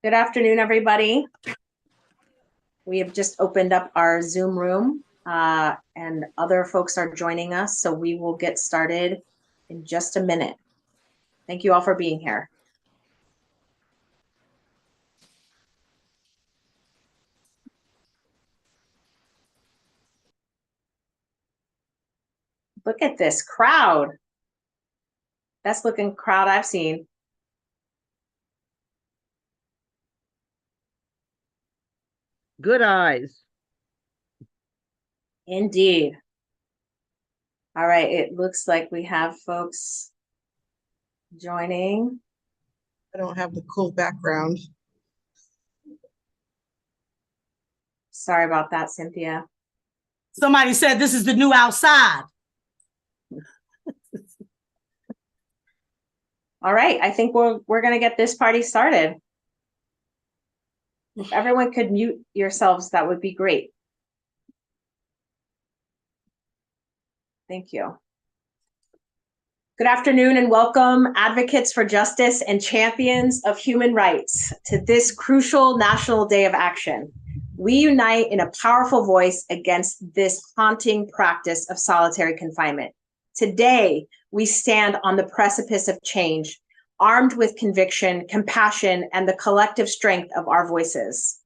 Good afternoon, everybody. We have just opened up our Zoom room and other folks are joining us, so we will get started in just a minute. Thank you all for being here. Look at this crowd. Best looking crowd I've seen. Good eyes. Indeed. All right, it looks like we have folks joining. I don't have the cool background. Sorry about that, Cynthia. Somebody said this is the new outside. All right, I think we're gonna get this party started. If everyone could mute yourselves, that would be great. Thank you. Good afternoon and welcome, advocates for justice and champions of human rights, to this crucial National Day of Action. We unite in a powerful voice against this haunting practice of solitary confinement. Today, we stand on the precipice of change, armed with conviction, compassion, and the collective strength of our voices.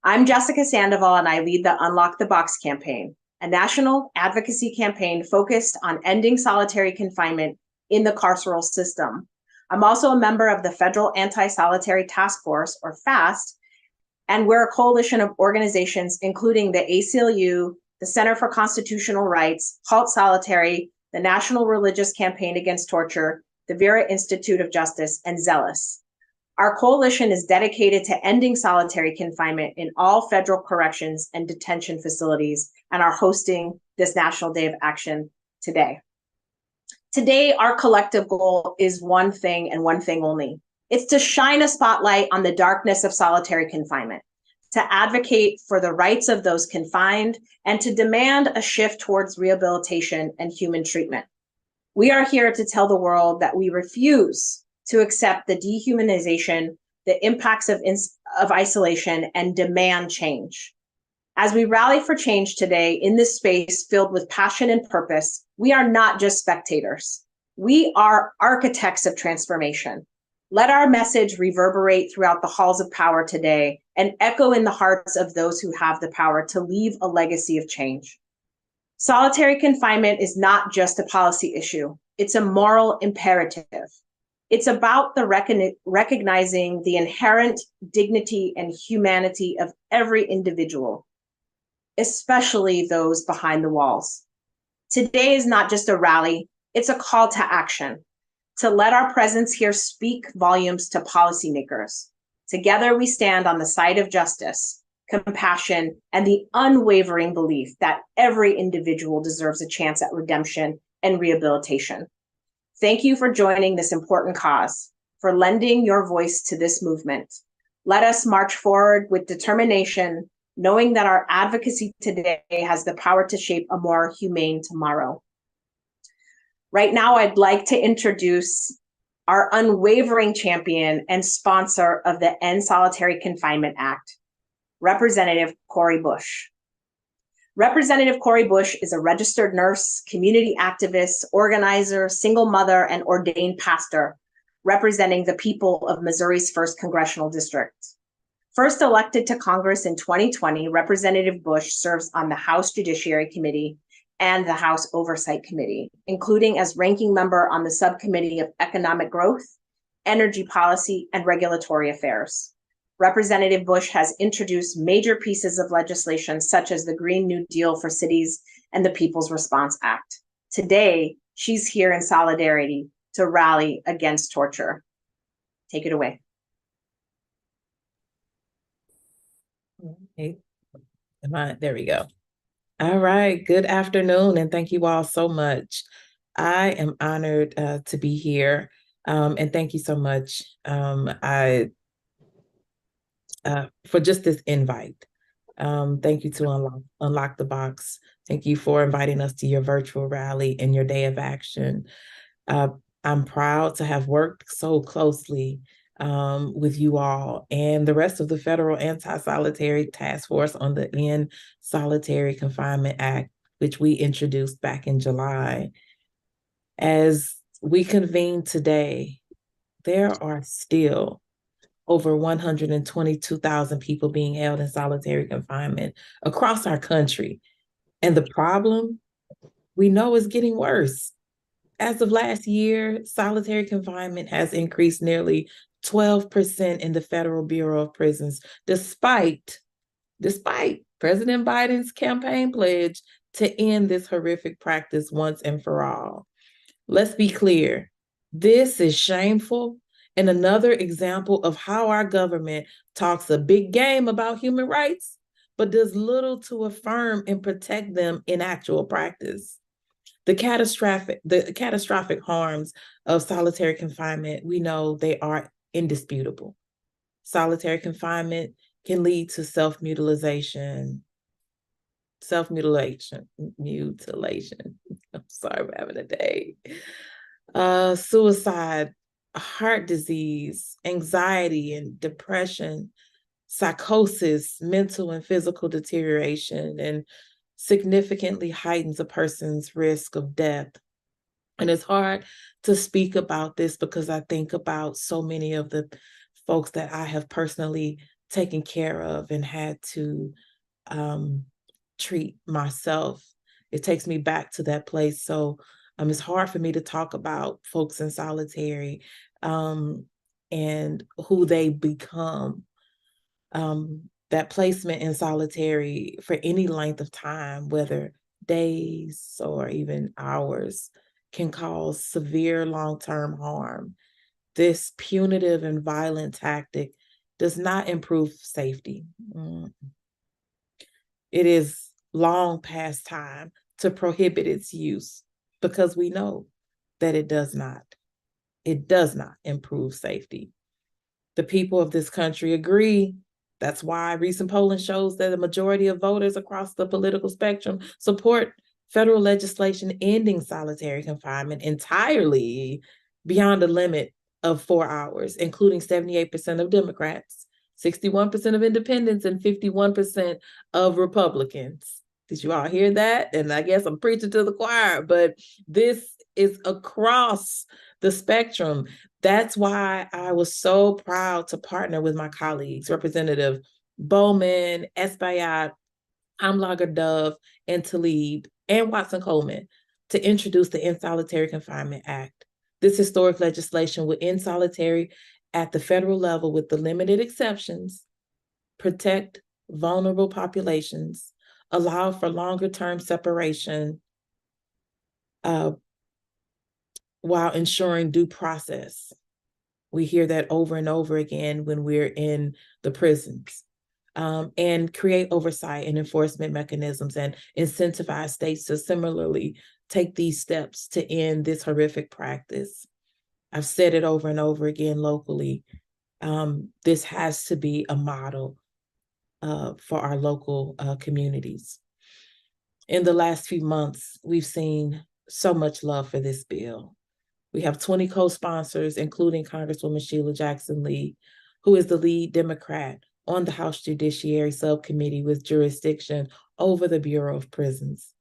I'm Jessica Sandoval, and I lead the Unlock the Box campaign, a national advocacy campaign focused on ending solitary confinement in the carceral system. I'm also a member of the Federal Anti-Solitary Task Force, or FAST, and we're a coalition of organizations including the ACLU, the Center for Constitutional Rights, Halt Solitary, the National Religious Campaign Against Torture, the Vera Institute of Justice, and Zealous. Our coalition is dedicated to ending solitary confinement in all federal corrections and detention facilities and are hosting this National Day of Action today. Today, our collective goal is one thing and one thing only. It's to shine a spotlight on the darkness of solitary confinement, to advocate for the rights of those confined, and to demand a shift towards rehabilitation and human treatment. We are here to tell the world that we refuse to accept the dehumanization, the impacts of isolation, and demand change. As we rally for change today in this space filled with passion and purpose, we are not just spectators. We are architects of transformation. Let our message reverberate throughout the halls of power today and echo in the hearts of those who have the power to leave a legacy of change. Solitary confinement is not just a policy issue. It's a moral imperative. It's about the recognizing the inherent dignity and humanity of every individual, especially those behind the walls. Today is not just a rally, it's a call to action, to let our presence here speak volumes to policymakers. Together we stand on the side of justice, compassion, and the unwavering belief that every individual deserves a chance at redemption and rehabilitation. Thank you for joining this important cause, for lending your voice to this movement. Let us march forward with determination, knowing that our advocacy today has the power to shape a more humane tomorrow. Right now, I'd like to introduce our unwavering champion and sponsor of the End Solitary Confinement Act, Representative Cori Bush. Representative Cori Bush is a registered nurse, community activist, organizer, single mother, and ordained pastor, representing the people of Missouri's 1st Congressional District. First elected to Congress in 2020, Representative Bush serves on the House Judiciary Committee and the House Oversight Committee, including as ranking member on the Subcommittee of Economic Growth, Energy Policy, and Regulatory Affairs. Representative Bush has introduced major pieces of legislation such as the Green New Deal for Cities and the People's Response Act. Today, she's here in solidarity to rally against torture. Take it away. Okay. There we go. All right. Good afternoon, and thank you all so much. I am honored to be here, and thank you so much for just this invite. Thank you to Unlock the Box. Thank you for inviting us to your virtual rally and your day of action. I'm proud to have worked so closely with you all and the rest of the Federal Anti-Solitary Task Force on the End Solitary Confinement Act, which we introduced back in July. As we convene today, there are still over 122,000 people being held in solitary confinement across our country. And the problem, we know, is getting worse. As of last year, solitary confinement has increased nearly 12% in the Federal Bureau of Prisons, despite President Biden's campaign pledge to end this horrific practice once and for all. Let's be clear, this is shameful and another example of how our government talks a big game about human rights, but does little to affirm and protect them in actual practice. The catastrophic harms of solitary confinement, we know they are indisputable. Solitary confinement can lead to mutilation. I'm sorry, I'm having a day. Suicide, heart disease, anxiety and depression, psychosis, mental and physical deterioration, and significantly heightens a person's risk of death. And it's hard to speak about this because I think about so many of the folks that I have personally taken care of and had to treat myself. It takes me back to that place. So it's hard for me to talk about folks in solitary and who they become. That placement in solitary for any length of time, whether days or even hours, can cause severe long-term harm. This punitive and violent tactic does not improve safety. It is long past time to prohibit its use because we know that it does not improve safety. The people of this country agree. That's why recent polling shows that a majority of voters across the political spectrum support federal legislation ending solitary confinement entirely beyond a limit of 4 hours, including 78% of Democrats, 61% of independents, and 51% of Republicans. Did you all hear that? And I guess I'm preaching to the choir, but this is across the spectrum. That's why I was so proud to partner with my colleagues, Representative Bowman, Espaillat, Hamlager Dove, and Tlaib, and Watson Coleman, to introduce the End Solitary Confinement Act. This historic legislation would end solitary at the federal level with the limited exceptions, protect vulnerable populations, allow for longer-term separation, while ensuring due process. We hear that over and over again when we're in the prisons. And create oversight and enforcement mechanisms and incentivize states to similarly take these steps to end this horrific practice. I've said it over and over again locally. This has to be a model for our local communities. In the last few months, we've seen so much love for this bill. We have 20 co-sponsors, including Congresswoman Sheila Jackson Lee, who is the lead Democrat on the House Judiciary Subcommittee with jurisdiction over the Bureau of Prisons.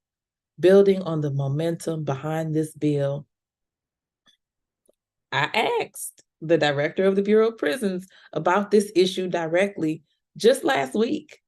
Building on the momentum behind this bill, I asked the director of the Bureau of Prisons about this issue directly just last week.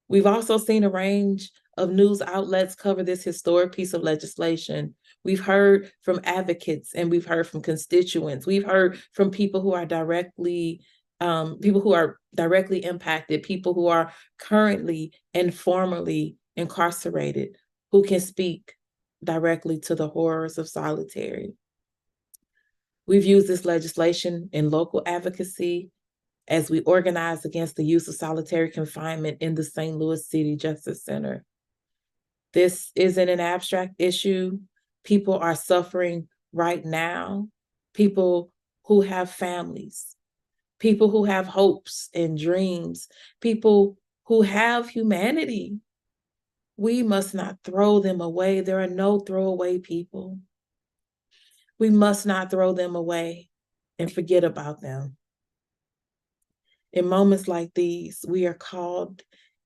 We've also seen a range of news outlets cover this historic piece of legislation. We've heard from advocates and we've heard from constituents. We've heard from people who are directly impacted, people who are currently and formerly incarcerated, who can speak directly to the horrors of solitary. We've used this legislation in local advocacy as we organize against the use of solitary confinement in the St. Louis City Justice Center. This isn't an abstract issue. People are suffering right now. People who have families, people who have hopes and dreams, people who have humanity. We must not throw them away. There are no throwaway people. We must not throw them away and forget about them. In moments like these, we are called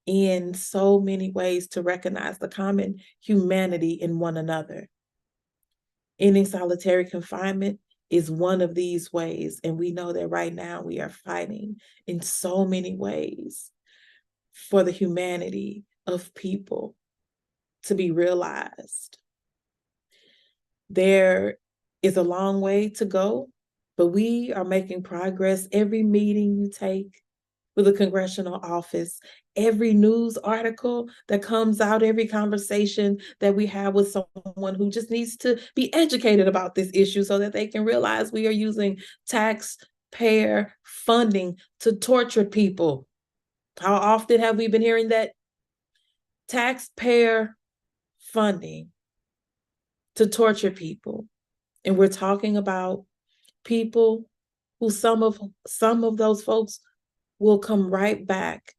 in so many ways to recognize the common humanity in one another. Ending solitary confinement is one of these ways, and we know that right now we are fighting in so many ways for the humanity of people to be realized. There is a long way to go, but we are making progress. Every meeting you take with a congressional office, every news article that comes out, every conversation that we have with someone who just needs to be educated about this issue so that they can realize we are using taxpayer funding to torture people. How often have we been hearing that? Taxpayer funding to torture people. And we're talking about people who some of those folks will come right back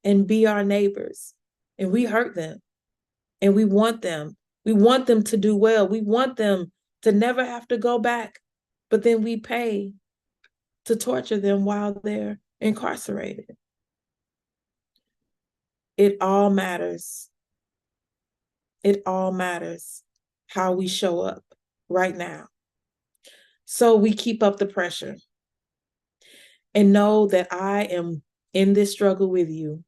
and be our neighbors. And we hurt them. And we want them. We want them to do well. We want them to never have to go back. But then we pay to torture them while they're incarcerated. It all matters. It all matters how we show up right now. So we keep up the pressure and know that I am in this struggle with you.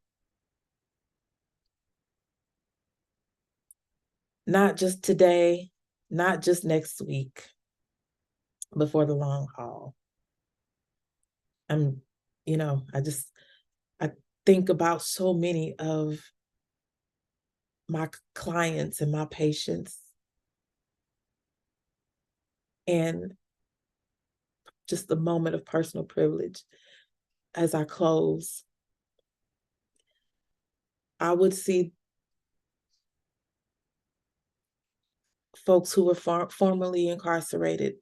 Not just today, not just next week, but for the long haul. I think about so many of my clients and my patients, and just a moment of personal privilege as I close. I would see folks who were formerly incarcerated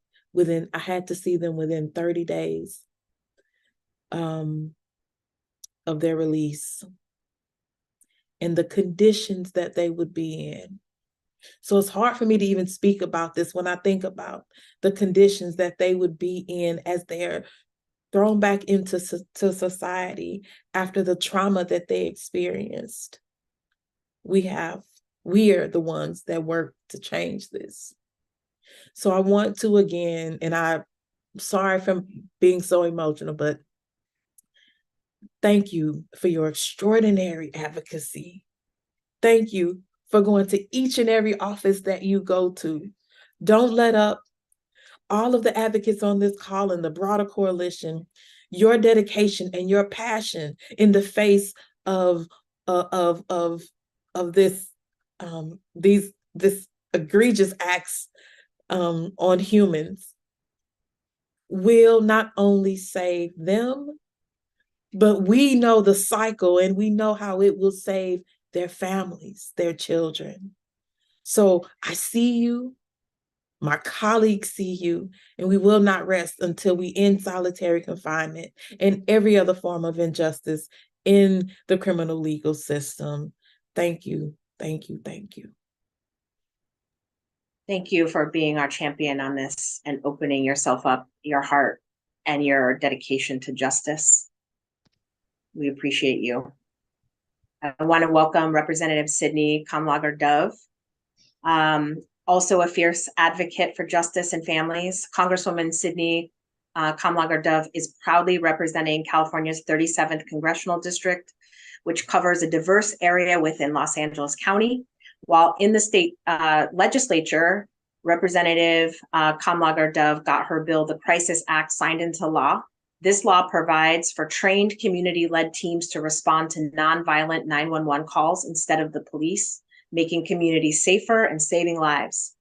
I had to see them within 30 days of their release, and the conditions that they would be in. So it's hard for me to even speak about this when I think about the conditions that they would be in as they're thrown back into society after the trauma that they experienced. We are the ones that work to change this. So I want to again, and I'm sorry for being so emotional, but thank you for your extraordinary advocacy. Thank you for going to each and every office that you go to. Don't let up. All of the advocates on this call and the broader coalition, your dedication and your passion in the face of this egregious acts on humans will not only save them, but we know the cycle and we know how it will save their families, their children. So I see you, my colleagues see you, and we will not rest until we end solitary confinement and every other form of injustice in the criminal legal system. Thank you, thank you, thank you. Thank you for being our champion on this and opening yourself up, your heart, and your dedication to justice. We appreciate you. I want to welcome Representative Sydney Kamlager-Dove, also a fierce advocate for justice and families. Congresswoman Sydney Kamlager-Dove is proudly representing California's 37th Congressional District, which covers a diverse area within Los Angeles County. While in the state legislature, Representative Kamlager-Dove got her bill, the Crisis Act, signed into law. This law provides for trained community-led teams to respond to nonviolent 911 calls instead of the police, making communities safer and saving lives.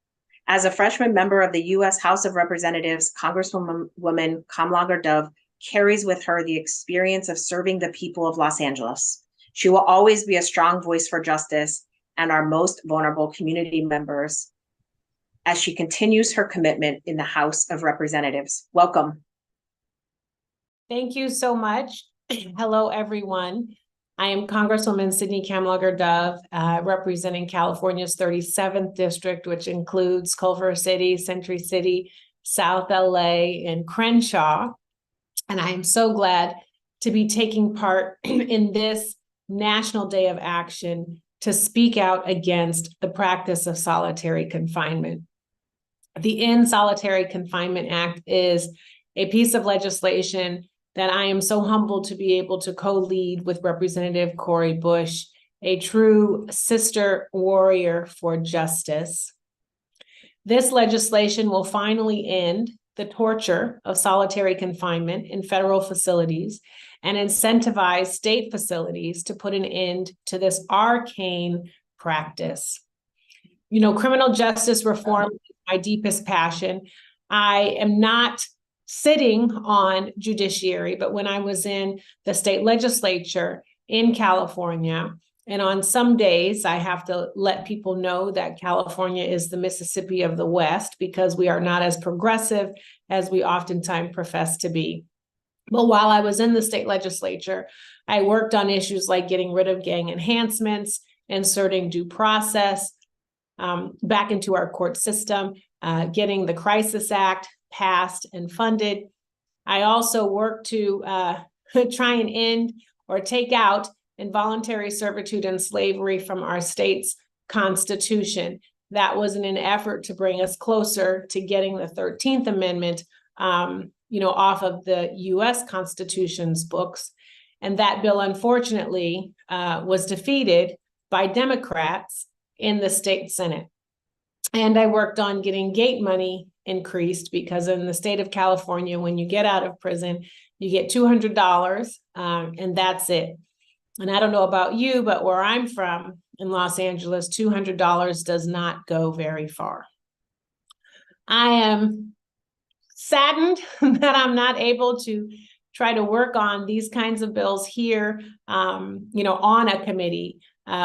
As a freshman member of the U.S. House of Representatives, Congresswoman Kamlager-Dove carries with her the experience of serving the people of Los Angeles. She will always be a strong voice for justice and our most vulnerable community members as she continues her commitment in the House of Representatives. Welcome. Thank you so much. Hello, everyone. I am Congresswoman Sydney Kamlager-Dove, representing California's 37th district, which includes Culver City, Century City, South LA, and Crenshaw. And I am so glad to be taking part in this National Day of Action to speak out against the practice of solitary confinement. The End Solitary Confinement Act is a piece of legislation that I am so humbled to be able to co-lead with Representative Cori Bush, a true sister warrior for justice. This legislation will finally end the torture of solitary confinement in federal facilities and incentivize state facilities to put an end to this arcane practice. You know, criminal justice reform is my deepest passion. I am not sitting on judiciary, but when I was in the state legislature in California, and on some days I have to let people know that California is the Mississippi of the West because we are not as progressive as we oftentimes profess to be. But while I was in the state legislature, I worked on issues like getting rid of gang enhancements, inserting due process back into our court system, getting the Crisis Act passed and funded. I also worked to try and end or take out involuntary servitude and slavery from our state's constitution. That was in an effort to bring us closer to getting the 13th Amendment off of the US Constitution's books. And that bill, unfortunately, was defeated by Democrats in the state Senate. And I worked on getting gate money increased because in the state of California, when you get out of prison, you get $200 and that's it. And I don't know about you, but where I'm from in Los Angeles, $200 does not go very far. I am saddened that I'm not able to try to work on these kinds of bills here, on a committee,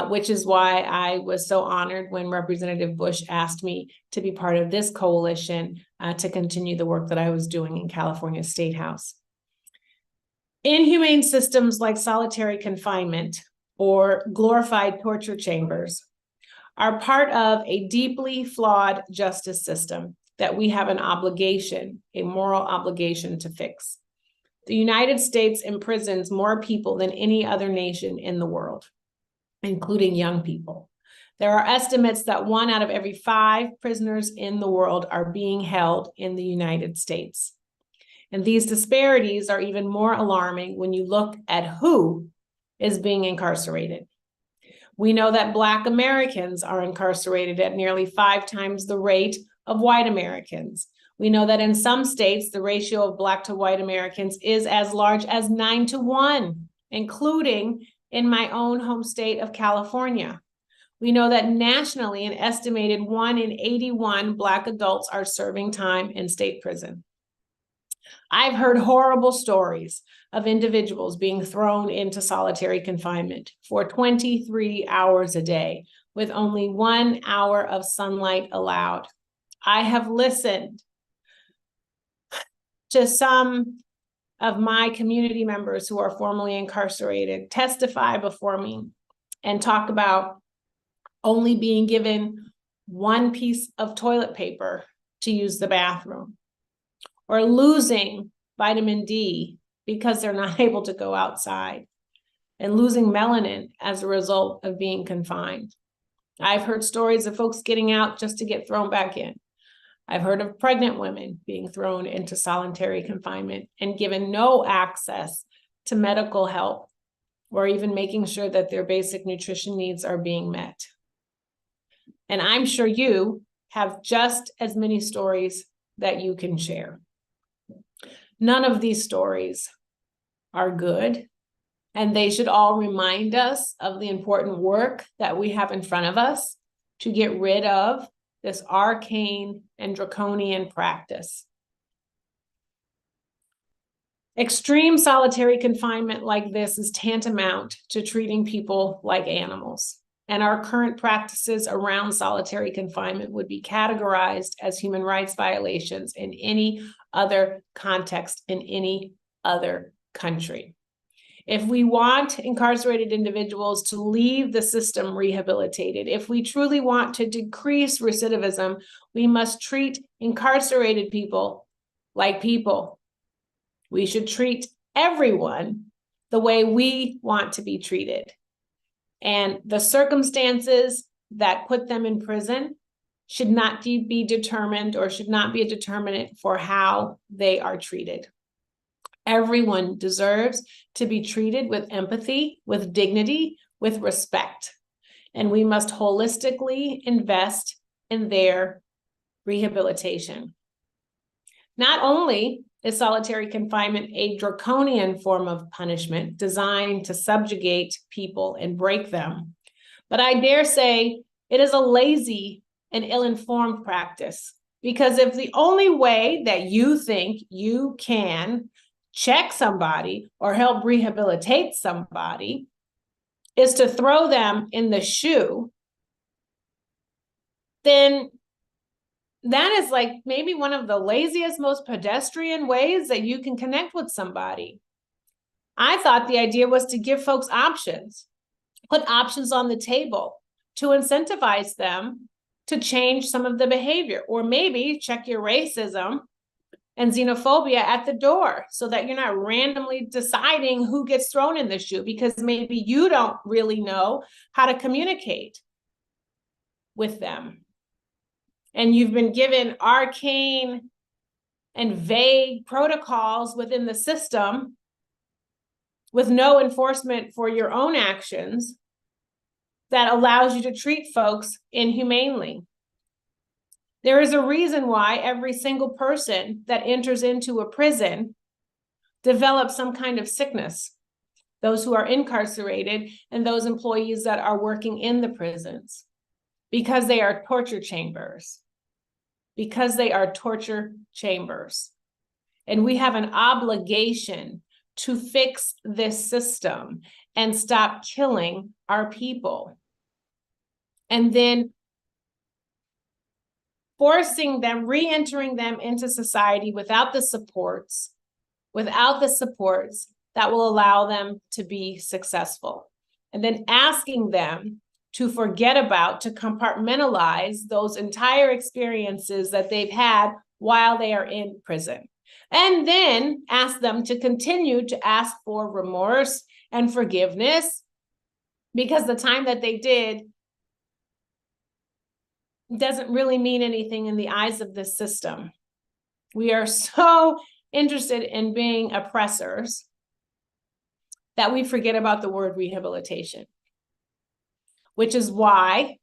which is why I was so honored when Representative Bush asked me to be part of this coalition to continue the work that I was doing in California State House. Inhumane systems like solitary confinement or glorified torture chambers are part of a deeply flawed justice system that we have an obligation, a moral obligation to fix. The United States imprisons more people than any other nation in the world, including young people. There are estimates that 1 out of every 5 prisoners in the world are being held in the United States. And these disparities are even more alarming when you look at who is being incarcerated. We know that Black Americans are incarcerated at nearly 5 times the rate of white Americans. We know that in some states, the ratio of Black to white Americans is as large as 9-to-1, including in my own home state of California. We know that nationally, an estimated 1 in 81 Black adults are serving time in state prison. I've heard horrible stories of individuals being thrown into solitary confinement for 23 hours a day with only 1 hour of sunlight allowed. I have listened to some of my community members who are formerly incarcerated testify before me and talk about only being given 1 piece of toilet paper to use the bathroom, or losing vitamin D because they're not able to go outside, and losing melanin as a result of being confined. I've heard stories of folks getting out just to get thrown back in. I've heard of pregnant women being thrown into solitary confinement and given no access to medical help or even making sure that their basic nutrition needs are being met. And I'm sure you have just as many stories that you can share. None of these stories are good, and they should all remind us of the important work that we have in front of us to get rid of this arcane and draconian practice. Extreme solitary confinement like this is tantamount to treating people like animals. And our current practices around solitary confinement would be categorized as human rights violations in any other context in any other country. If we want incarcerated individuals to leave the system rehabilitated, if we truly want to decrease recidivism, we must treat incarcerated people like people. We should treat everyone the way we want to be treated. And the circumstances that put them in prison should not be determined or should not be a determinant for how they are treated. Everyone deserves to be treated with empathy, with dignity, with respect. And we must holistically invest in their rehabilitation. Not only is solitary confinement a draconian form of punishment designed to subjugate people and break them, but I dare say it is a lazy and ill-informed practice. Because if the only way that you think you can check somebody or help rehabilitate somebody is to throw them in the shoe, then that is like maybe one of the laziest, most pedestrian ways that you can connect with somebody. I thought the idea was to give folks options, put options on the table to incentivize them to change some of the behavior, or maybe check your racism and xenophobia at the door so that you're not randomly deciding who gets thrown in the shoe because maybe you don't really know how to communicate with them. And you've been given arcane and vague protocols within the system with no enforcement for your own actions that allows you to treat folks inhumanely. There is a reason why every single person that enters into a prison develops some kind of sickness. Those who are incarcerated and those employees that are working in the prisons, because they are torture chambers. Because they are torture chambers. And we have an obligation to fix this system and stop killing our people. And then forcing them, re-entering them into society without the supports that will allow them to be successful. And then asking them to forget about, to compartmentalize those entire experiences that they've had while they are in prison. And then ask them to continue to ask for remorse and forgiveness because the time that they did doesn't really mean anything in the eyes of this system. We are so interested in being oppressors that we forget about the word rehabilitation, which is why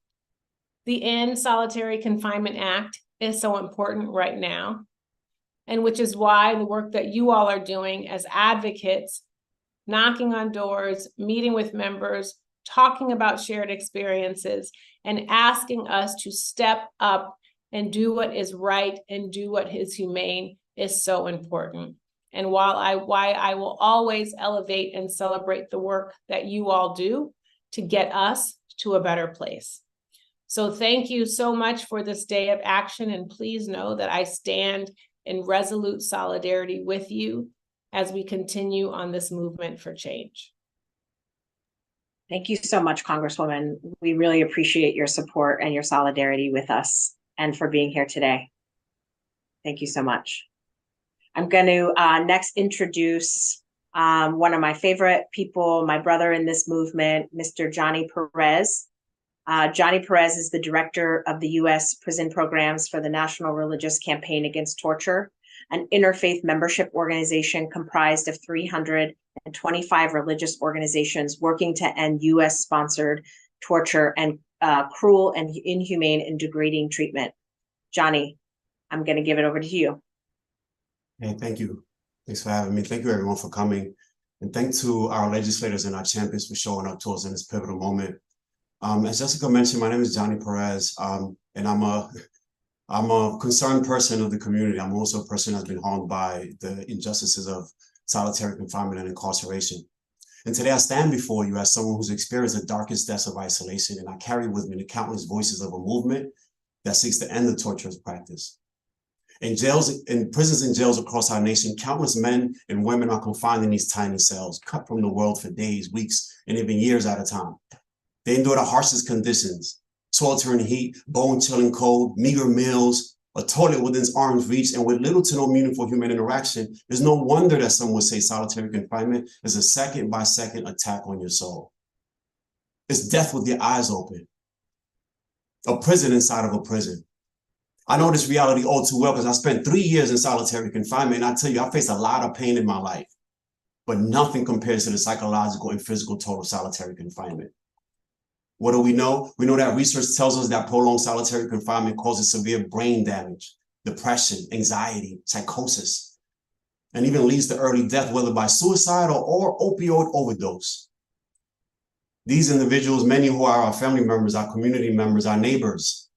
the End Solitary Confinement Act is so important right now, and which is why the work that you all are doing as advocates, knocking on doors, meeting with members, talking about shared experiences, and asking us to step up and do what is right and do what is humane is so important. And why I will always elevate and celebrate the work that you all do to get us to a better place. So thank you so much for this day of action, and please know that I stand in resolute solidarity with you as we continue on this movement for change. Thank you so much, Congresswoman. We really appreciate your support and your solidarity with us and for being here today. Thank you so much. I'm going to next introduce one of my favorite people, my brother in this movement, Mr. Johnny Perez. Johnny Perez is the director of the U.S. Prison Programs for the National Religious Campaign Against Torture, an interfaith membership organization comprised of 325 religious organizations working to end U.S.-sponsored torture and cruel and inhumane and degrading treatment. Johnny, I'm going to give it over to you. Hey, thank you. Thanks for having me. Thank you, everyone, for coming. And thanks to our legislators and our champions for showing up to us in this pivotal moment. As Jessica mentioned, my name is Johnny Perez, and I'm a concerned person of the community. I'm also a person that's been harmed by the injustices of solitary confinement and incarceration. And today I stand before you as someone who's experienced the darkest depths of isolation, and I carry with me the countless voices of a movement that seeks to end the torturous practice. In jails, in prisons and jails across our nation, countless men and women are confined in these tiny cells, cut from the world for days, weeks, and even years at a time. They endure the harshest conditions, sweltering heat, bone-chilling cold, meager meals, a toilet within arm's reach, and with little to no meaningful human interaction, there's no wonder that some would say solitary confinement is a second-by-second attack on your soul. It's death with your eyes open. A prison inside of a prison. I know this reality all too well because I spent 3 years in solitary confinement, and I tell you, I faced a lot of pain in my life, but nothing compares to the psychological and physical toll of solitary confinement. What do we know? We know that research tells us that prolonged solitary confinement causes severe brain damage, depression, anxiety, psychosis, and even leads to early death, whether by suicide or opioid overdose. These individuals, many who are our family members, our community members, our neighbors,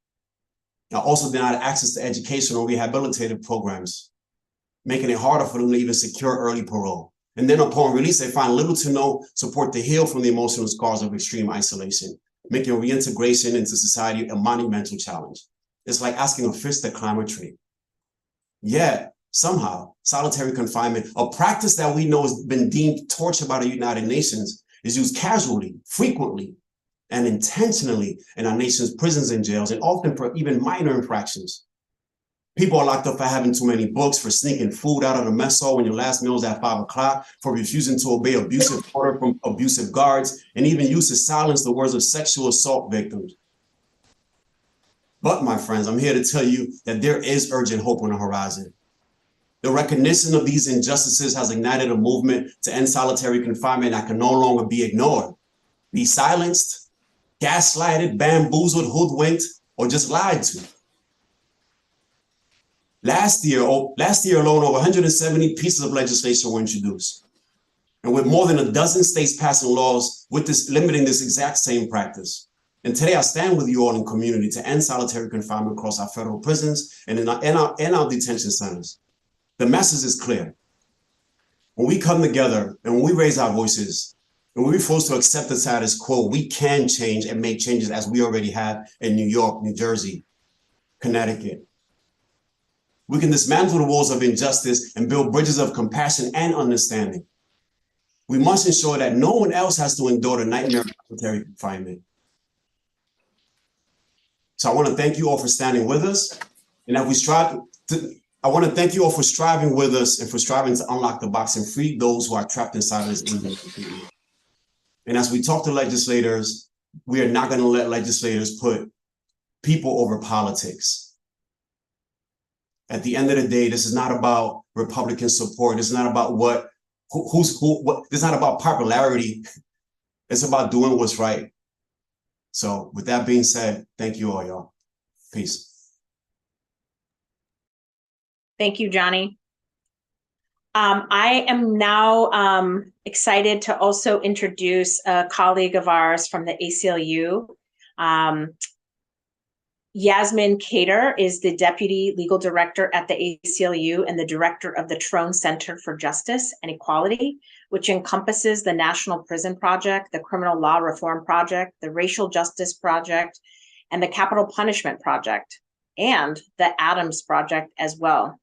are also denied access to education or rehabilitative programs, making it harder for them to even secure early parole. And then upon release, they find little to no support to heal from the emotional scars of extreme isolation, making reintegration into society a monumental challenge. It's like asking a fish to climb a tree. Yet, somehow, solitary confinement, a practice that we know has been deemed torture by the United Nations, is used casually, frequently, and intentionally in our nation's prisons and jails, and often for even minor infractions. People are locked up for having too many books, for sneaking food out of the mess hall when your last meal is at 5 o'clock, for refusing to obey abusive order from abusive guards, and even used to silence the words of sexual assault victims. But my friends, I'm here to tell you that there is urgent hope on the horizon. The recognition of these injustices has ignited a movement to end solitary confinement that can no longer be ignored, be silenced, gaslighted, bamboozled, hoodwinked, or just lied to. Last year alone, over 170 pieces of legislation were introduced. And with more than a dozen states passing laws with this limiting this exact same practice. And today I stand with you all in community to end solitary confinement across our federal prisons and in our detention centers. The message is clear. When we come together and when we raise our voices, and we refuse to accept the status quo, we can change and make changes as we already have in New York, New Jersey, Connecticut. We can dismantle the walls of injustice and build bridges of compassion and understanding. We must ensure that no one else has to endure the nightmare of solitary confinement. So I want to thank you all for standing with us. And I want to thank you all for striving with us and for striving to unlock the box and free those who are trapped inside of this injustice. And as we talk to legislators, we are not going to let legislators put people over politics. At the end of the day, this is not about Republican support. This is not about this is not about popularity. It's about doing what's right. So with that being said, thank you all, y'all. Peace. Thank you, Johnny. I am now excited to also introduce a colleague of ours from the ACLU. Yasmin Kader is the Deputy Legal Director at the ACLU and the Director of the Trone Center for Justice and Equality, which encompasses the National Prison Project, the Criminal Law Reform Project, the Racial Justice Project, and the Capital Punishment Project, and the Adams Project as well.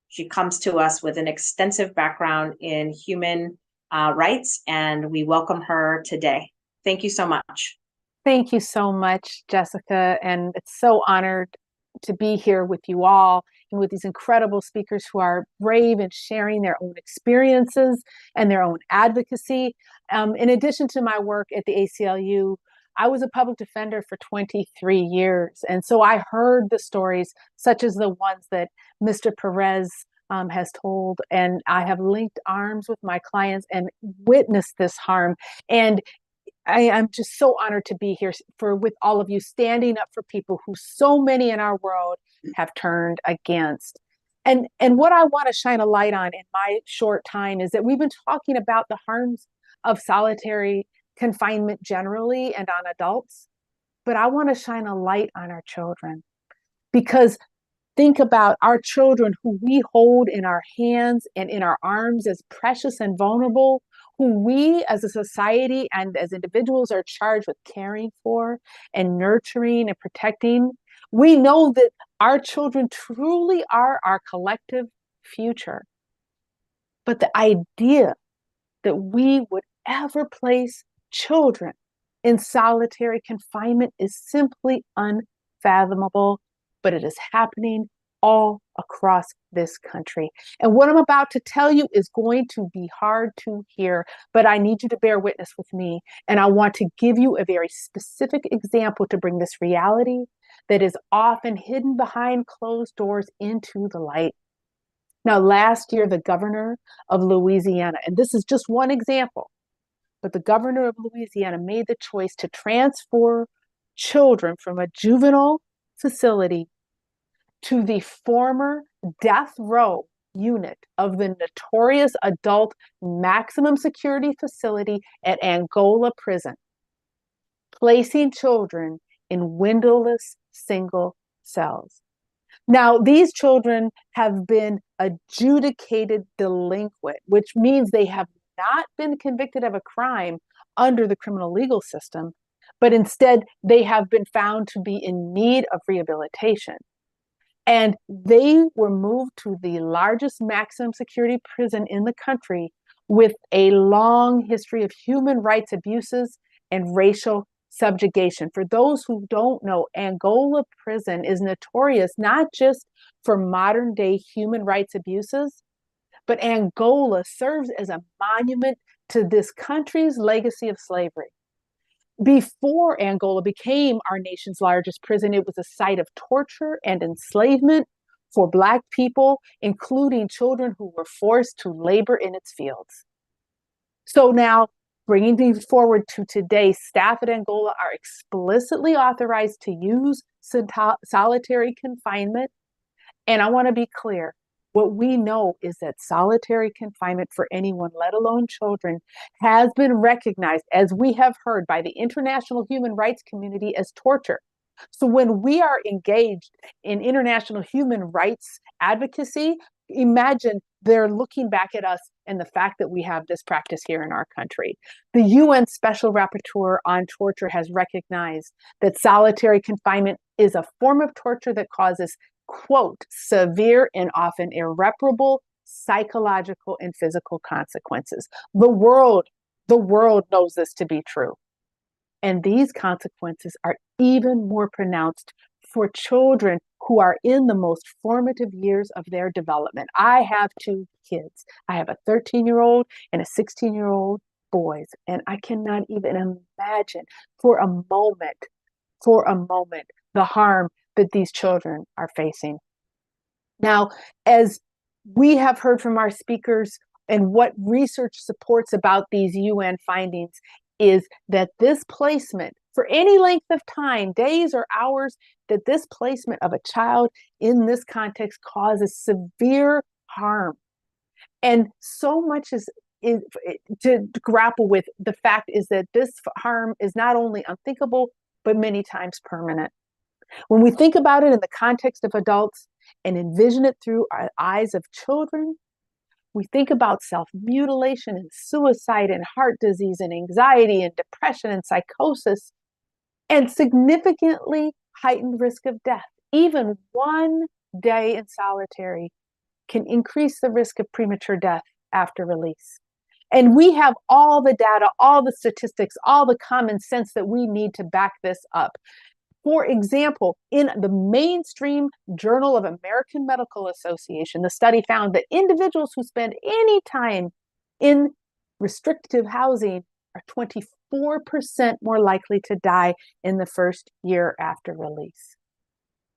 She comes to us with an extensive background in human rights, and we welcome her today. Thank you so much. Thank you so much, Jessica. And it's so honored to be here with you all and with these incredible speakers who are brave and sharing their own experiences and their own advocacy. In addition to my work at the ACLU, I was a public defender for 23 years. And so I heard the stories such as the ones that Mr. Perez has told, and I have linked arms with my clients and witnessed this harm. And I'm just so honored to be here with all of you, standing up for people who so many in our world have turned against. And what I want to shine a light on in my short time is that we've been talking about the harms of solitary confinement generally and on adults, but I want to shine a light on our children, because think about our children who we hold in our hands and in our arms as precious and vulnerable, who we as a society and as individuals are charged with caring for and nurturing and protecting. We know that our children truly are our collective future. But the idea that we would ever place children in solitary confinement is simply unfathomable, but it is happening all across this country. And what I'm about to tell you is going to be hard to hear, but I need you to bear witness with me. And I want to give you a very specific example to bring this reality that is often hidden behind closed doors into the light. Now, last year, the governor of Louisiana, and this is just one example, but the governor of Louisiana made the choice to transfer children from a juvenile facility to the former death row unit of the notorious adult maximum security facility at Angola Prison, placing children in windowless single cells. Now, these children have been adjudicated delinquent, which means they have not been convicted of a crime under the criminal legal system, but instead they have been found to be in need of rehabilitation. And they were moved to the largest maximum security prison in the country with a long history of human rights abuses and racial subjugation. For those who don't know, Angola prison is notorious not just for modern day human rights abuses, but Angola serves as a monument to this country's legacy of slavery. Before Angola became our nation's largest prison, it was a site of torture and enslavement for Black people, including children who were forced to labor in its fields. So now, bringing things forward to today, staff at Angola are explicitly authorized to use solitary confinement. And I want to be clear, what we know is that solitary confinement for anyone, let alone children, has been recognized, as we have heard, by the international human rights community as torture. So when we are engaged in international human rights advocacy, imagine they're looking back at us and the fact that we have this practice here in our country. The UN Special Rapporteur on Torture has recognized that solitary confinement is a form of torture that causes, quote, severe and often irreparable psychological and physical consequences. The world knows this to be true. And these consequences are even more pronounced for children who are in the most formative years of their development. I have two kids. I have a 13-year-old and a 16-year-old boys, and I cannot even imagine for a moment, the harm that these children are facing. Now, as we have heard from our speakers and what research supports about these UN findings is that this placement for any length of time, days or hours, that this placement of a child in this context causes severe harm. And so much is to grapple with. The fact is that this harm is not only unthinkable, but many times permanent. When we think about it in the context of adults and envision it through our eyes of children, we think about self-mutilation and suicide and heart disease and anxiety and depression and psychosis and significantly heightened risk of death. Even one day in solitary can increase the risk of premature death after release. And we have all the data, all the statistics, all the common sense that we need to back this up. For example, in the mainstream Journal of American Medical Association, the study found that individuals who spend any time in restrictive housing are 24% more likely to die in the first year after release.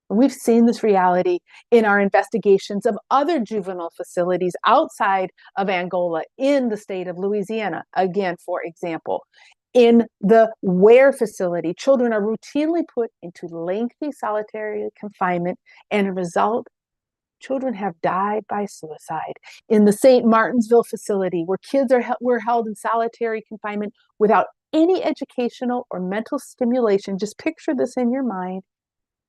And we've seen this reality in our investigations of other juvenile facilities outside of Angola in the state of Louisiana. Again, for example, in the Ware facility, children are routinely put into lengthy solitary confinement, and as a result, children have died by suicide. In the St. Martinsville facility, where kids were held in solitary confinement without any educational or mental stimulation, just picture this in your mind.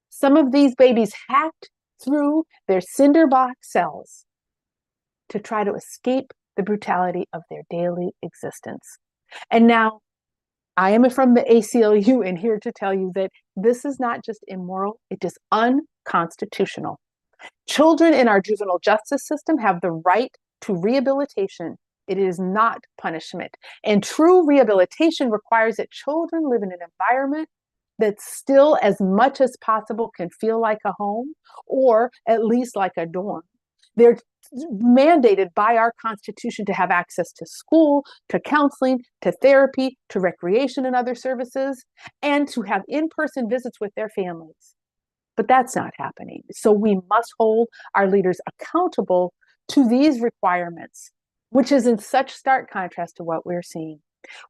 Some of these babies hacked through their cinder box cells to try to escape the brutality of their daily existence. And now, I am from the ACLU and here to tell you that this is not just immoral, it is unconstitutional. Children in our juvenile justice system have the right to rehabilitation. It is not punishment. And true rehabilitation requires that children live in an environment that still, as much as possible, can feel like a home or at least like a dorm. They're mandated by our Constitution to have access to school, to counseling, to therapy, to recreation and other services, and to have in-person visits with their families. But that's not happening. So we must hold our leaders accountable to these requirements, which is in such stark contrast to what we're seeing.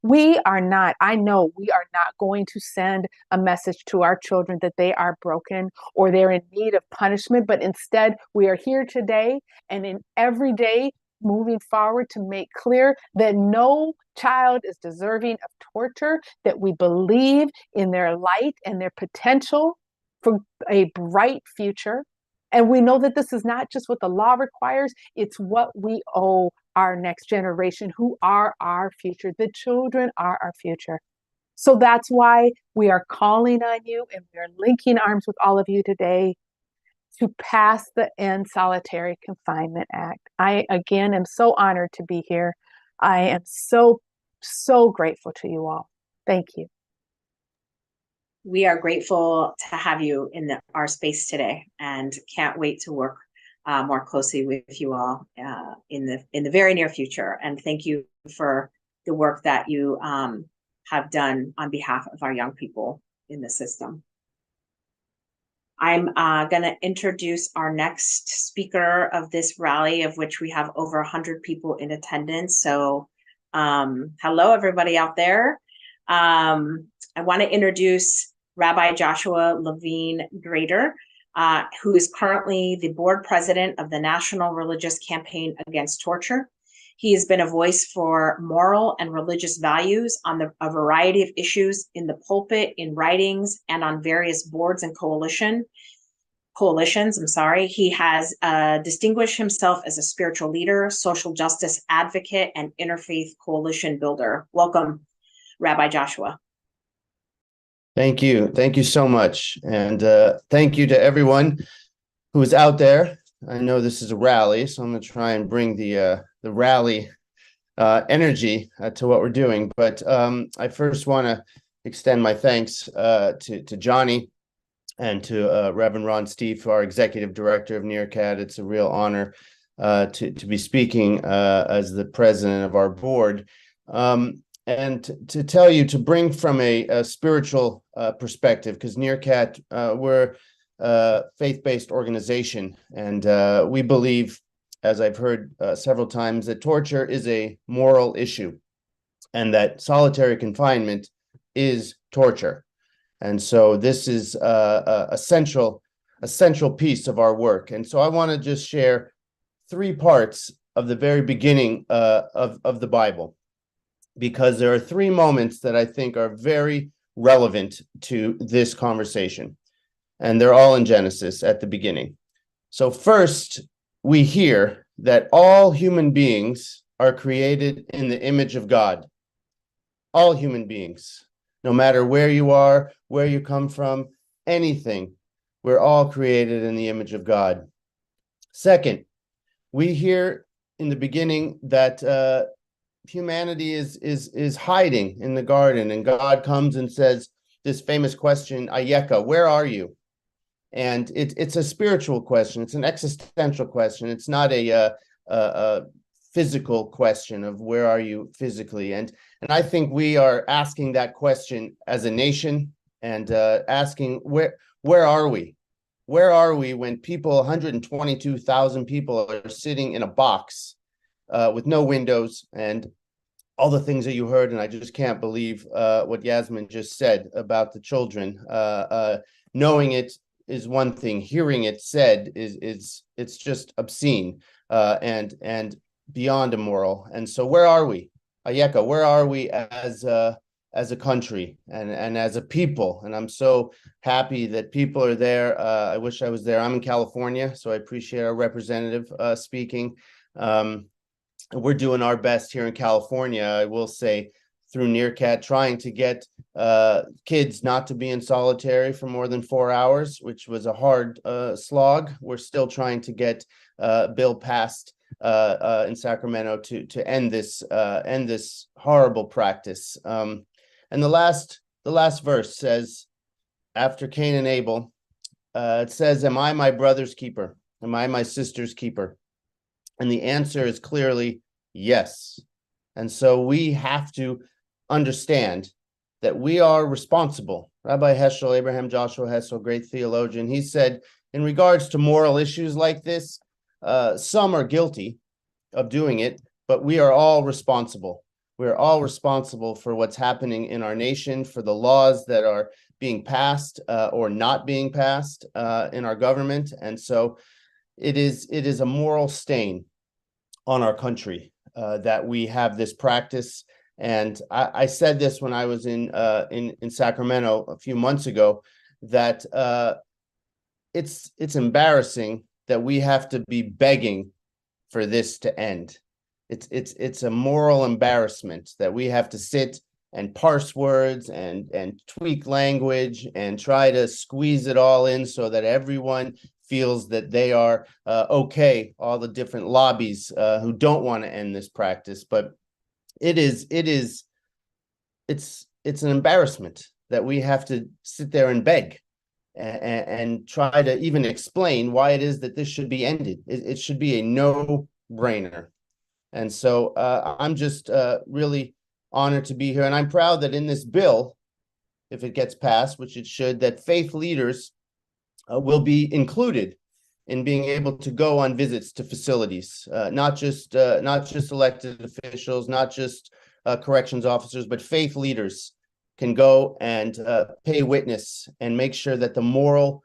I know we are not going to send a message to our children that they are broken or they're in need of punishment, but instead we are here today and in every day moving forward to make clear that no child is deserving of torture, that we believe in their light and their potential for a bright future. And we know that this is not just what the law requires, it's what we owe our next generation, who are our future. The children are our future. So that's why we are calling on you and we are linking arms with all of you today to pass the End Solitary Confinement Act. I, again, am so honored to be here. I am so, so grateful to you all. Thank you. We are grateful to have you in our space today and can't wait to work more closely with you all in the very near future. And thank you for the work that you have done on behalf of our young people in the system. I'm going to introduce our next speaker of this rally, of which we have over 100 people in attendance. So hello, everybody out there. I want to introduce Rabbi Joshua Levine Grader, who is currently the board president of the National Religious Campaign Against Torture. He has been a voice for moral and religious values on a variety of issues in the pulpit, in writings, and on various boards and coalitions. He has distinguished himself as a spiritual leader, social justice advocate, and interfaith coalition builder. Welcome, Rabbi Joshua. Thank you. Thank you so much. And thank you to everyone who is out there. I know this is a rally, so I'm going to try and bring the rally energy to what we're doing. But I first want to extend my thanks to Johnny and to Reverend Ron Steve, our executive director of NERCAT. It's a real honor to be speaking as the president of our board. And to tell you, to bring from a spiritual perspective, because NERCAT, we're a faith-based organization, and we believe, as I've heard several times, that torture is a moral issue, and that solitary confinement is torture. And so this is a central piece of our work. And so I want to just share 3 parts of the very beginning of the Bible, because there are 3 moments that I think are very relevant to this conversation. And they're all in Genesis at the beginning. So first, we hear that all human beings are created in the image of God. All human beings, no matter where you are, where you come from, anything, we're all created in the image of God. Second, we hear in the beginning that humanity is hiding in the garden, and God comes and says this famous question, Ayeka, where are you? And it's a spiritual question. It's an existential question. It's not a physical question of where are you physically. And I think we are asking that question as a nation, and asking where are we? Where are we when people, 122,000 people, are sitting in a box with no windows and all the things that you heard? And I just can't believe what Yasmin just said about the children. Knowing it is one thing, hearing it said it's just obscene and beyond immoral. And so where are we? Ayeka, where are we as a country and as a people? And I'm so happy that people are there. I wish I was there. I'm in California, so I appreciate our representative speaking. We're doing our best here in California, I will say, through NERCAT, trying to get kids not to be in solitary for more than 4 hours, which was a hard slog. We're still trying to get a bill passed in Sacramento to end this horrible practice. And the last verse says, after Cain and Abel, it says, "Am I my brother's keeper? Am I my sister's keeper?" And the answer is clearly yes. And so we have to understand that we are responsible. Rabbi Heschel, Abraham Joshua Heschel, great theologian, he said, in regards to moral issues like this, some are guilty of doing it, but we are all responsible. We're all responsible for what's happening in our nation, for the laws that are being passed or not being passed in our government. And so it is a moral stain on our country that we have this practice. And I said this when I was in Sacramento a few months ago, that it's embarrassing that we have to be begging for this to end. It's a moral embarrassment that we have to sit and parse words and tweak language and try to squeeze it all in so that everyone feels that they are okay, all the different lobbies who don't want to end this practice. But it's an embarrassment that we have to sit there and beg and try to even explain why it is that this should be ended. It should be a no-brainer. And so I'm just really honored to be here. And I'm proud that in this bill, if it gets passed, which it should, that faith leaders will be included in being able to go on visits to facilities, not just elected officials, not just corrections officers, but faith leaders can go and pay witness and make sure that the moral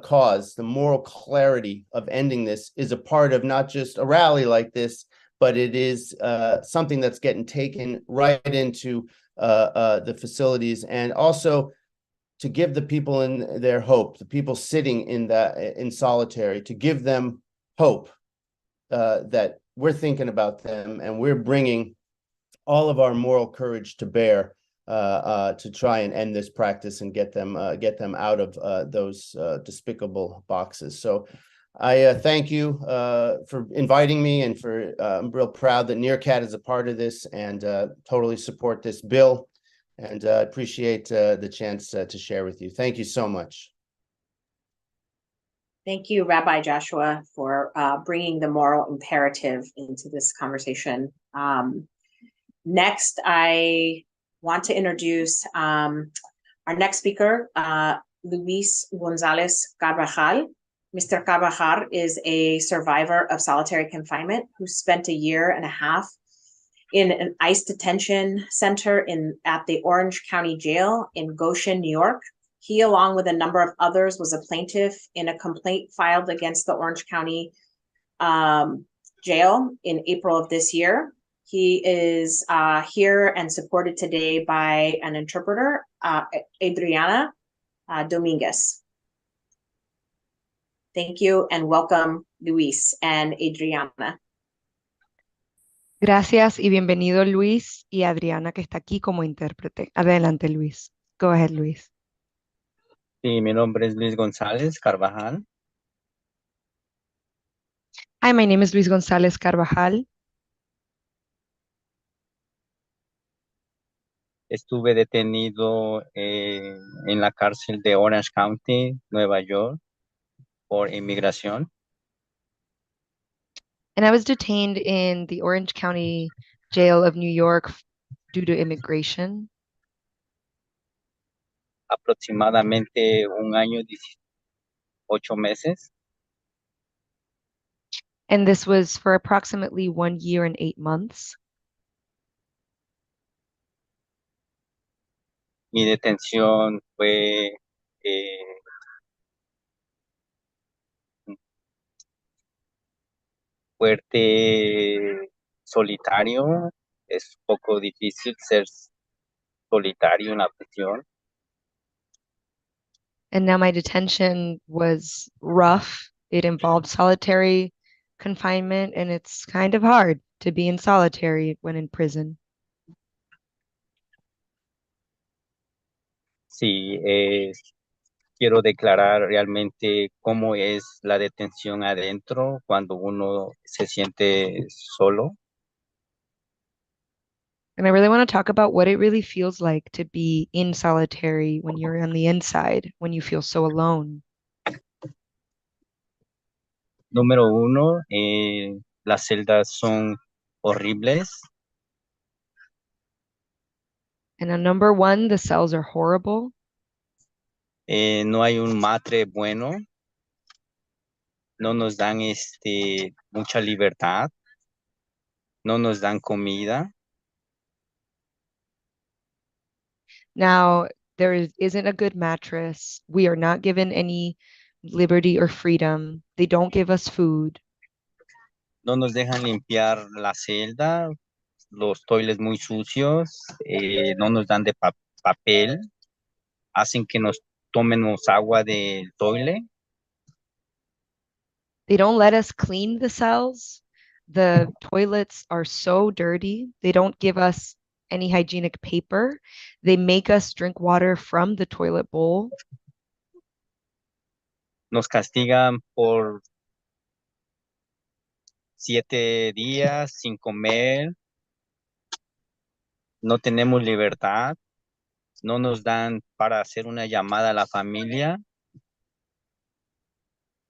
cause, the moral clarity of ending this is a part of not just a rally like this, but it is something that's getting taken right into the facilities, and also to give the people in their hope, the people sitting in solitary, to give them hope that we're thinking about them and we're bringing all of our moral courage to bear to try and end this practice and get them out of those despicable boxes. So I thank you for inviting me, and I'm real proud that NearCat is a part of this, and totally support this bill, and appreciate the chance to share with you. Thank you so much. Thank you, Rabbi Joshua, for bringing the moral imperative into this conversation. Next, I want to introduce our next speaker, Luis Gonzalez Carvajal. Mr. Carvajal is a survivor of solitary confinement who spent a year and a half in an ICE detention center at the Orange County Jail in Goshen, New York. He, along with a number of others, was a plaintiff in a complaint filed against the Orange County Jail in April of this year. He is here and supported today by an interpreter, Adriana Dominguez. Thank you and welcome, Luis and Adriana. Gracias y bienvenido Luis y Adriana, que está aquí como intérprete. Adelante, Luis. Go ahead, Luis. Sí, mi nombre es Luis González Carvajal. Hi, my name is Luis González Carvajal. Estuve detenido en la cárcel de Orange County, Nueva York, por inmigración. And I was detained in the Orange County Jail of New York due to immigration. Aproximadamente 1 año y 18 meses. And this was for approximately 1 year and 8 months. Mi detención fue fuerte, solitario. Es poco difícil ser solitario en la prisión. And now my detention was rough. It involved solitary confinement, and it's kind of hard to be in solitary when in prison. Sí, quiero declarar realmente cómo es la detención adentro cuando uno se siente solo. And I really want to talk about what it really feels like to be in solitary when you're on the inside, when you feel so alone. Número uno, las celdas son horribles. And on number one, the cells are horrible. No hay un matre bueno. No nos dan mucha libertad. No nos dan comida. Now, isn't a good mattress. We are not given any liberty or freedom. They don't give us food. No nos dejan limpiar la celda. Los toiles muy sucios. No nos dan de papel. Hacen que nos tomemos agua del toile. They don't let us clean the cells. The toilets are so dirty. They don't give us any hygienic paper. They make us drink water from the toilet bowl. Nos castigan por 7 días sin comer. No tenemos libertad. No nos dan para hacer una llamada a la familia.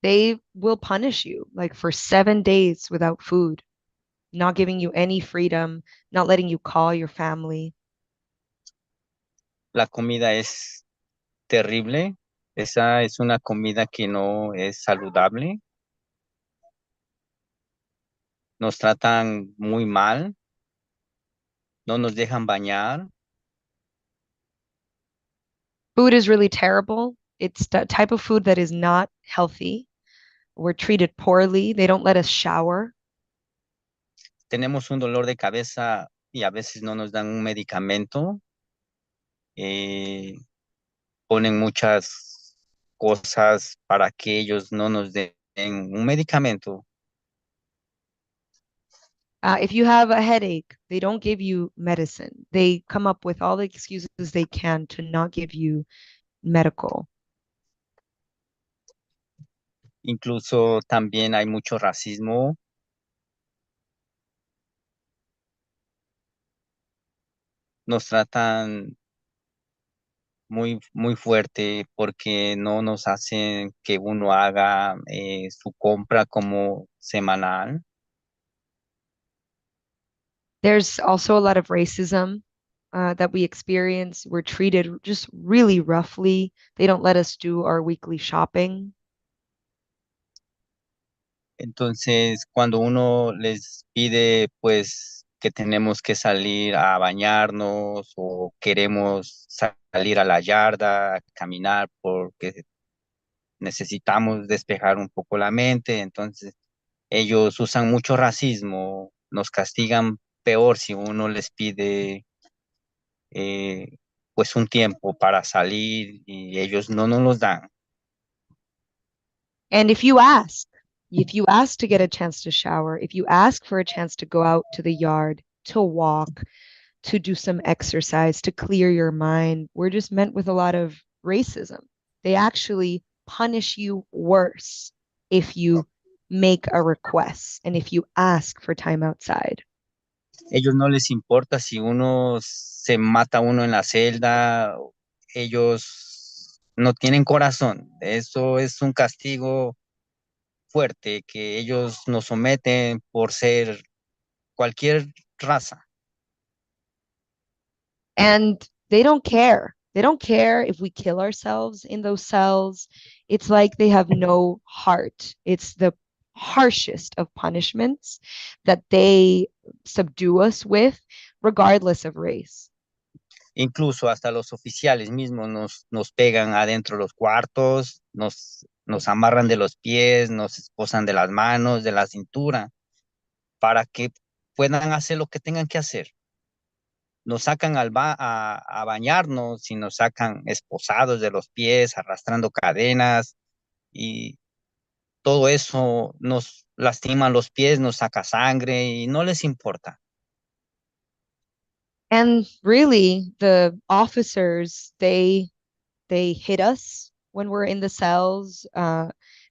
They will punish you like for 7 days without food, not giving you any freedom, not letting you call your family. La comida es terrible. Esa es una comida que no es saludable. Nos tratan muy mal. No nos dejan bañar. Food is really terrible. It's the type of food that is not healthy. We're treated poorly. They don't let us shower. Tenemos un dolor de cabeza y a veces no nos dan un medicamento. Ponen muchas cosas para que ellos no nos den un medicamento. If you have a headache, they don't give you medicine. They come up with all the excuses they can to not give you medical. Incluso también hay mucho racismo. Nos tratan muy, muy fuerte porque no nos hacen que uno haga su compra como semanal. There's also a lot of racism that we experience. We're treated just really roughly. They don't let us do our weekly shopping. Entonces, cuando uno les pide, pues, que tenemos que salir a bañarnos o queremos salir a la yarda, a caminar porque necesitamos despejar un poco la mente, entonces ellos usan mucho racismo, nos castigan peor si uno les pide pues un tiempo para salir y ellos no nos los dan. And if you ask to get a chance to shower, if you ask for a chance to go out to the yard, to walk, to do some exercise, to clear your mind, we're just met with a lot of racism. They actually punish you worse if you make a request and if you ask for time outside. Ellos no les importa si uno se mata uno en la celda, ellos no tienen corazón. Eso es un castigo fuerte que ellos nos someten por ser cualquier raza. And they don't care. They don't care if we kill ourselves in those cells. It's like they have no heart. It's the harshest of punishments that they subdue us with, regardless of race. Incluso hasta los oficiales mismos nos pegan adentro de los cuartos, nos amarran de los pies, nos esposan de las manos, de la cintura, para que puedan hacer lo que tengan que hacer. Nos sacan a bañarnos y nos sacan esposados de los pies, arrastrando cadenas y todo eso nos lastima los pies, nos saca sangre y no les importa. And really, the officers, they hit us when we're in the cells.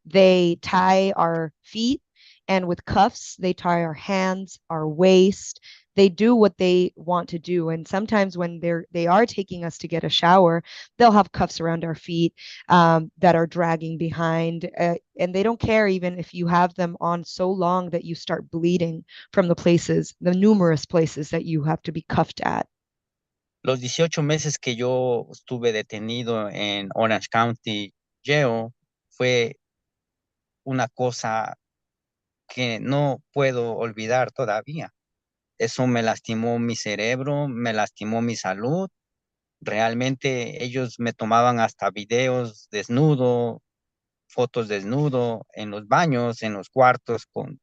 They tie our feet, and with cuffs, they tie our hands, our waist. They do what they want to do. And sometimes when they are taking us to get a shower, they'll have cuffs around our feet that are dragging behind. And they don't care even if you have them on so long that you start bleeding from the numerous places that you have to be cuffed at. Los 18 meses que yo estuve detenido en Orange County Jail fue una cosa que no puedo olvidar todavía. Eso me lastimó mi cerebro, me lastimó mi salud. Realmente ellos me tomaban hasta videos desnudo, fotos desnudo, en los baños, en los cuartos, con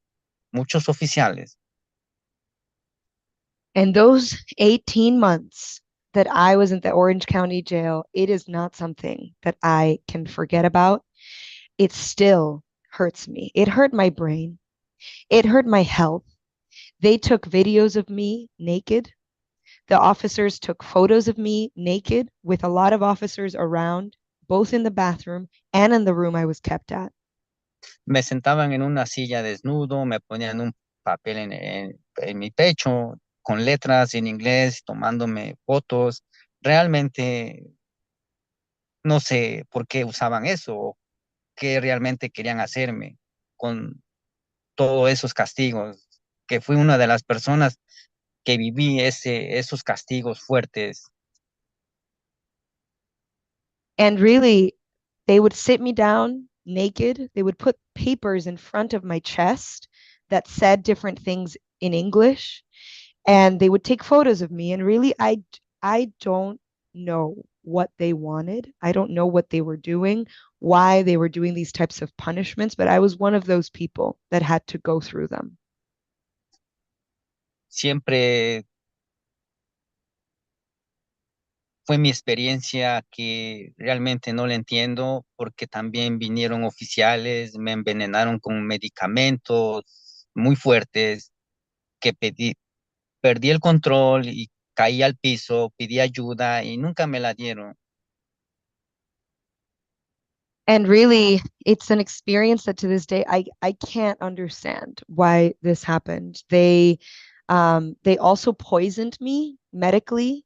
muchos oficiales. And those 18 months that I was in the Orange County jail, it is not something that I can forget about. It still hurts me. It hurt my brain. It hurt my health. They took videos of me naked. The officers took photos of me naked with a lot of officers around, both in the bathroom and in the room I was kept at. Me sentaban en una silla desnudo, me ponían un papel en mi pecho con letras en inglés, tomándome fotos. Realmente no sé por qué usaban eso, o qué realmente querían hacerme con todos esos castigos, que fui una de las personas que viví esos castigos fuertes. And really, they would sit me down naked. They would put papers in front of my chest that said different things in English. And they would take photos of me. And really, I don't know what they wanted. I don't know what they were doing, why they were doing these types of punishments, but I was one of those people that had to go through them. Siempre fue mi experiencia que realmente no la entiendo porque también vinieron oficiales, me envenenaron con medicamentos muy fuertes que perdí el control y caí al piso, pedí ayuda y nunca me la dieron. And really, it's an experience that to this day I can't understand why this happened. They also poisoned me medically.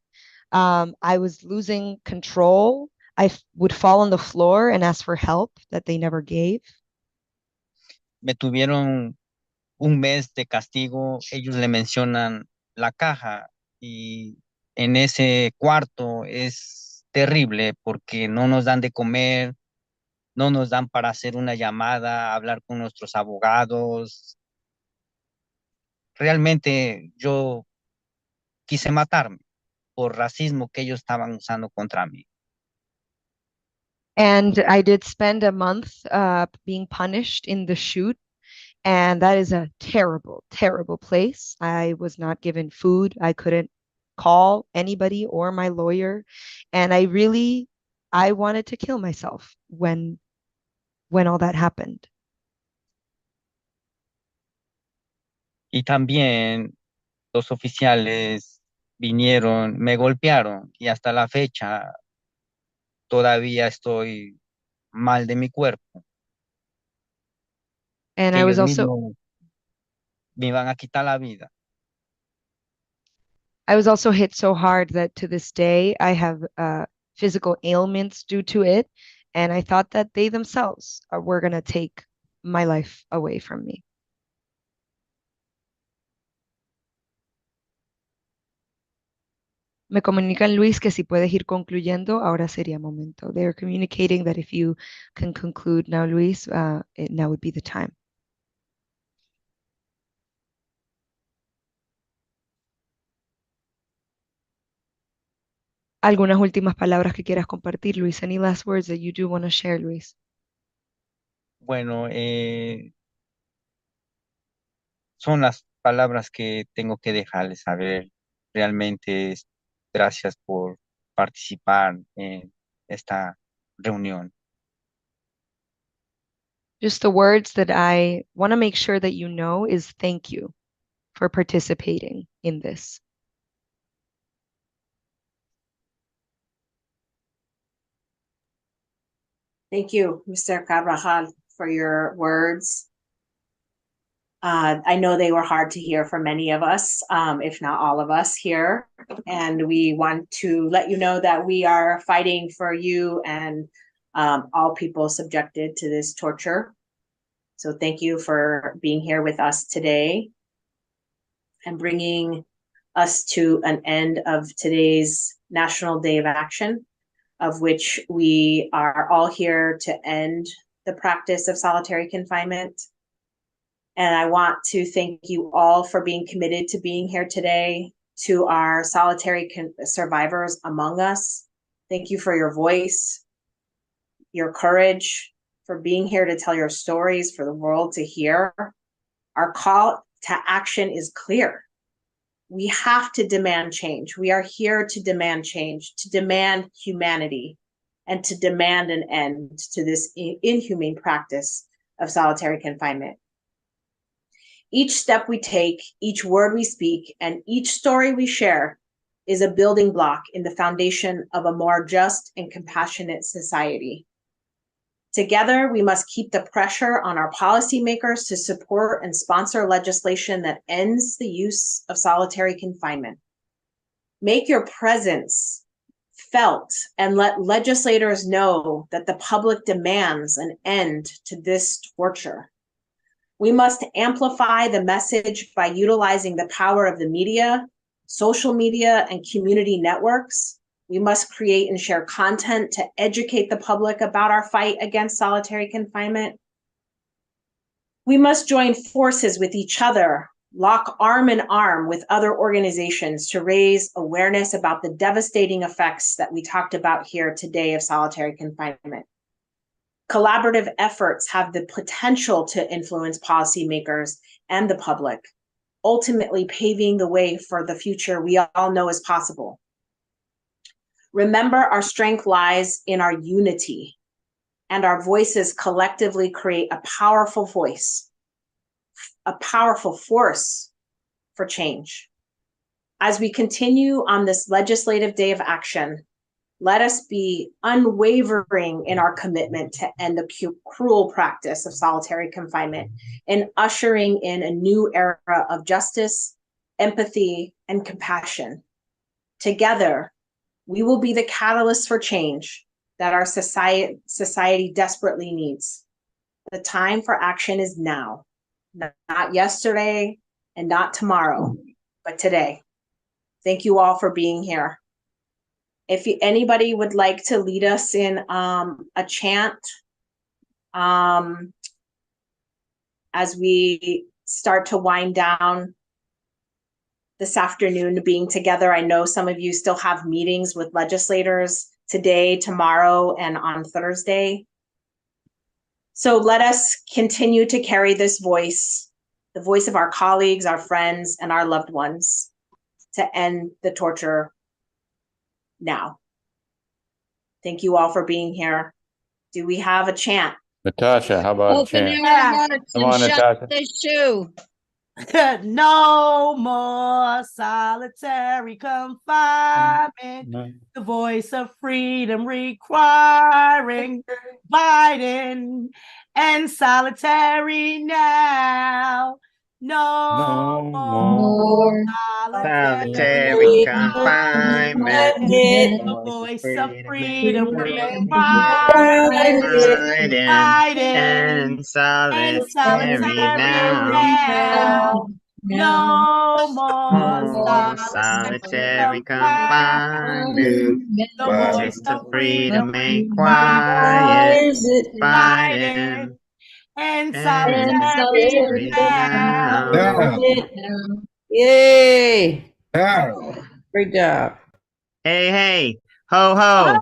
I was losing control. Would fall on the floor and ask for help that they never gave. Me tuvieron un mes de castigo, ellos le mencionan la caja y en ese cuarto es terrible porque no nos dan de comer, no nos dan para hacer una llamada, hablar con nuestros abogados. Realmente yo quise matarme por racismo que ellos estaban usando contra mí. And I did spend a month being punished in the chute. And that is a terrible, terrible place. I was not given food. I couldn't call anybody or my lawyer. And I wanted to kill myself when all that happened. Y también los oficiales vinieron, me golpearon y hasta la fecha todavía estoy mal de mi cuerpo, And que I was ellos also mismos me iban a quitar la vida. I was also hit so hard that to this day I have physical ailments due to it. And I thought that they themselves were going to take my life away from me. Me comunican, Luis, que si puedes ir concluyendo, ahora sería momento. They're communicating that if you can conclude now, Luis, now would be the time. ¿Algunas últimas palabras que quieras compartir, Luis? Any last words that you do want to share, Luis? Bueno, son las palabras que tengo que dejarles saber. Realmente gracias por participar en esta reunión. Just the words that I want to make sure that you know is thank you for participating in this. Thank you, Mr. Carvajal, for your words. I know they were hard to hear for many of us, if not all of us here. And we want to let you know that we are fighting for you and all people subjected to this torture. So thank you for being here with us today and bringing us to an end of today's National Day of Action, of which we are all here to end the practice of solitary confinement. And I want to thank you all for being committed to being here today. To our solitary survivors among us, thank you for your voice, your courage, for being here to tell your stories for the world to hear. Our call to action is clear. We have to demand change. We are here to demand change, to demand humanity, and to demand an end to this inhumane practice of solitary confinement. Each step we take, each word we speak, and each story we share is a building block in the foundation of a more just and compassionate society. Together, we must keep the pressure on our policymakers to support and sponsor legislation that ends the use of solitary confinement. Make your presence felt and let legislators know that the public demands an end to this torture. We must amplify the message by utilizing the power of the media, social media, and community networks. We must create and share content to educate the public about our fight against solitary confinement. We must join forces with each other, lock arm in arm with other organizations to raise awareness about the devastating effects that we talked about here today of solitary confinement. Collaborative efforts have the potential to influence policymakers and the public, ultimately paving the way for the future we all know is possible. Remember, our strength lies in our unity, and our voices collectively create a powerful voice, a powerful force for change. As we continue on this legislative day of action, let us be unwavering in our commitment to end the cruel practice of solitary confinement and ushering in a new era of justice, empathy, and compassion. Together, we will be the catalyst for change that our society desperately needs. The time for action is now, not yesterday and not tomorrow, but today. Thank you all for being here. If anybody would like to lead us in a chant as we start to wind down this afternoon to being together. I know some of you still have meetings with legislators today, tomorrow, and on Thursday. So let us continue to carry this voice, the voice of our colleagues, our friends, and our loved ones to end the torture now. Thank you all for being here. Do we have a chant? Natasha, how about a chant? Come on, Natasha. No more solitary confinement. The voice of freedom requiring Biden and solitary now. No more solitary confinement. The voice of freedom requiring Biden and solitary now. No more solitary confinement. The voice of freedom made quiet. Biden and solitary now. Yay! Great job. Hey, hey, ho, ho.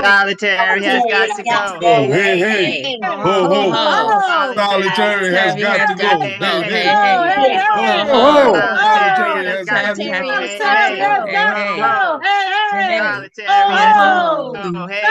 Solitary has got to go. Oh, hey, hey. Ho, ho. Solitary has got to go. Hey, hey. Oh, Solitary has got to go. Solitary has got to go. Hey, hey.